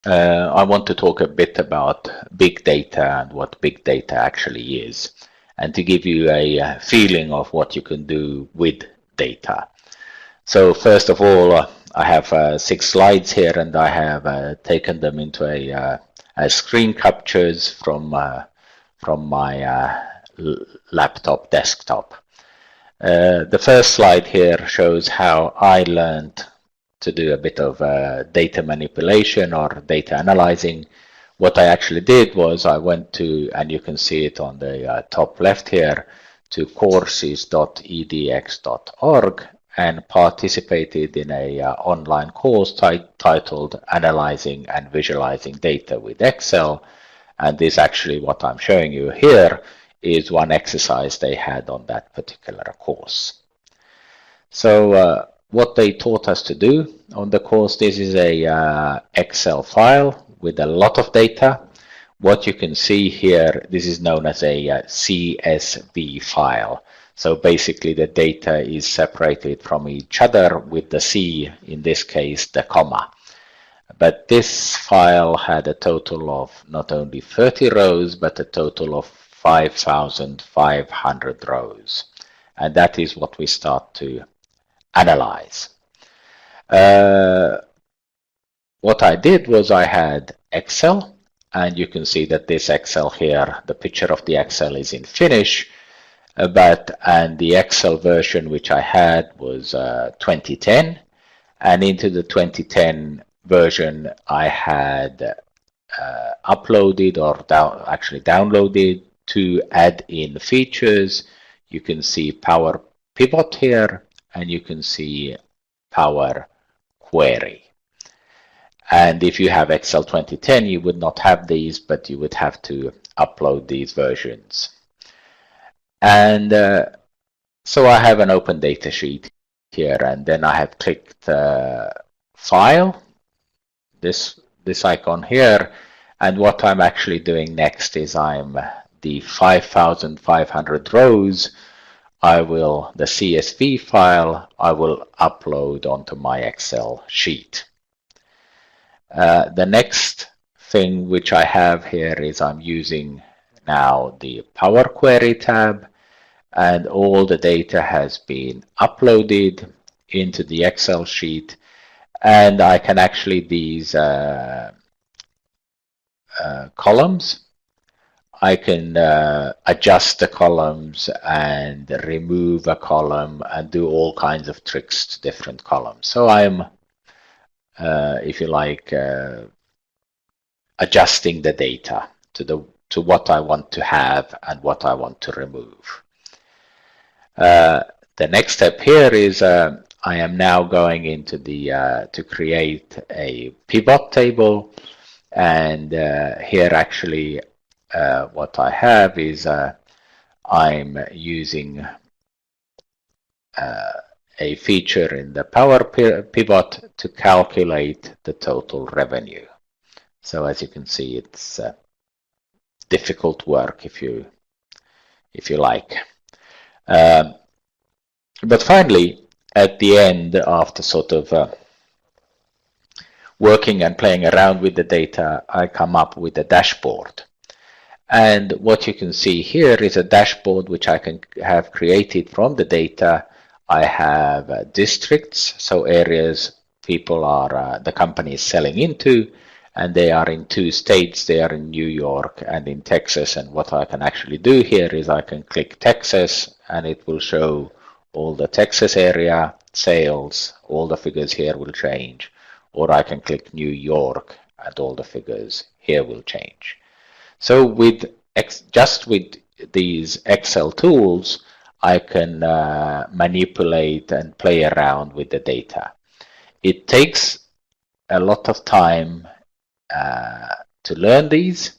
I want to talk a bit about big data and what big data actually is, and to give you a feeling of what you can do with data. So first of all, I have 6 slides here, and I have taken them into a screen captures from my laptop desktop. The first slide here shows how I learned to do a bit of data manipulation or data analyzing. What I actually did was I went to, and you can see it on the top left here, to courses.edx.org and participated in a online course titled Analyzing and Visualizing Data with Excel. And this actually, what I'm showing you here, is one exercise they had on that particular course. So what they taught us to do on the course, this is a Excel file with a lot of data. What you can see here, this is known as a CSV file. So basically the data is separated from each other with the C, in this case the comma. But this file had a total of not only 30 rows, but a total of 5,500 rows. And that is what we start to analyze. What I did was I had Excel, and you can see that this Excel here, the picture of the Excel is in Finnish, and the Excel version which I had was 2010, and into the 2010 version I had uploaded or actually downloaded to add in features. You can see Power Pivot here, and you can see Power Query. And if you have Excel 2010, you would not have these, but you would have to upload these versions. And so I have an open data sheet here, and then I have clicked File, this icon here, and what I'm actually doing next is the 5,500 rows, the CSV file, I will upload onto my Excel sheet. The next thing which I have here is I'm using now the Power Query tab, and all the data has been uploaded into the Excel sheet, and I can actually these columns, I can adjust the columns and remove a column and do all kinds of tricks to different columns. So I'm, if you like, adjusting the data to what I want to have and what I want to remove. The next step here is I am now going into to create a pivot table, and here actually what I have is I'm using a feature in the Power Pivot to calculate the total revenue. So as you can see, it's difficult work if you like. But finally, at the end, after sort of working and playing around with the data, I come up with a dashboard. And what you can see here is a dashboard which I can have created from the data. I have districts, so areas people are, the company is selling into, and they are in 2 states. They are in New York and in Texas. And what I can actually do here is I can click Texas, and it will show all the Texas area sales. All the figures here will change. Or I can click New York, and all the figures here will change. So just with these Excel tools, I can manipulate and play around with the data. It takes a lot of time to learn these.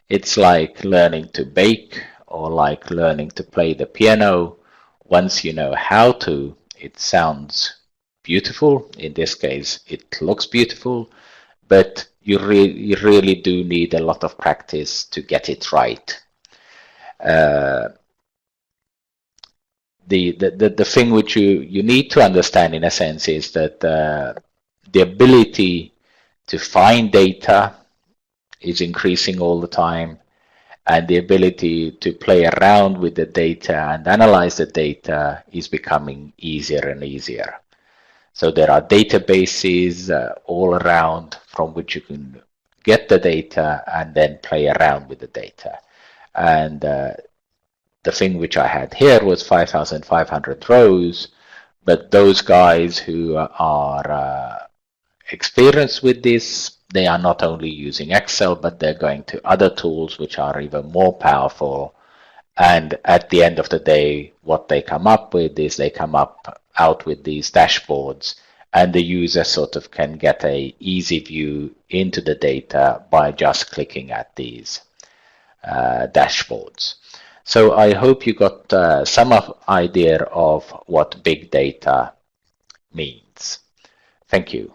It's like learning to bake or like learning to play the piano. Once you know how to, it sounds beautiful. In this case, it looks beautiful, but you really do need a lot of practice to get it right. The thing which you need to understand in a sense is that the ability to find data is increasing all the time, and the ability to play around with the data and analyze the data is becoming easier and easier. So there are databases all around from which you can get the data and then play around with the data. And the thing which I had here was 5,500 rows, but those guys who are experienced with this, they are not only using Excel, but they're going to other tools which are even more powerful. And at the end of the day, what they come up with is they come out with these dashboards, and the user sort of can get a easy view into the data by just clicking at these dashboards. So I hope you got some idea of what big data means. Thank you.